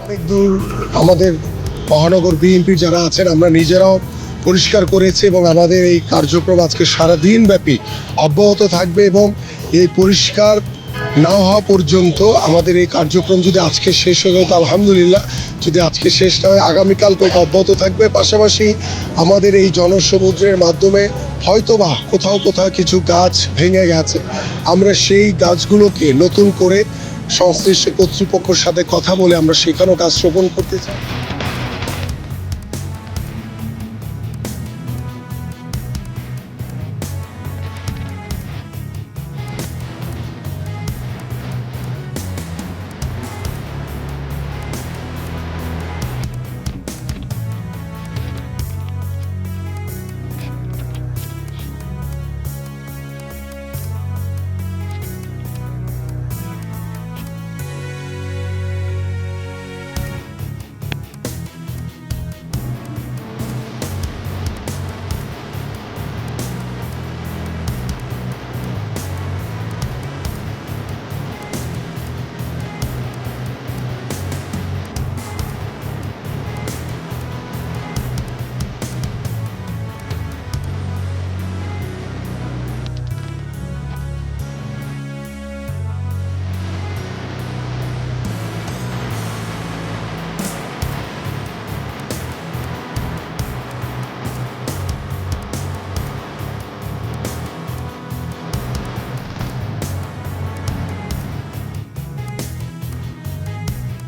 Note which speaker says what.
Speaker 1: অনেক দূর আমাদের মহানগর বিএনপি যারা আছেন আমরা নিজেরাও পরিষ্কার করেছি এবং আমাদের এই কার্যক্রম আজকে সারাদিন ব্যাপী অব্যাহত থাকবে এবং এই পরিষ্কার না হওয়া পর্যন্ত আমাদের এই কার্যক্রম যদি আজকে শেষ হয়ে যায় তো আলহামদুলিল্লাহ, যদি আজকে শেষ না হয় আগামীকাল তো অব্যাহত থাকবে। পাশাপাশি আমাদের এই জনসমুদ্রের মাধ্যমে হয়তোবা কোথাও কোথাও কিছু গাছ ভেঙে গেছে, আমরা সেই গাছগুলোকে নতুন করে সংশ্লিষ্ট কর্তৃপক্ষের সাথে কথা বলে আমরা সেখানেও কাজ শ্রবণ করতে চাই।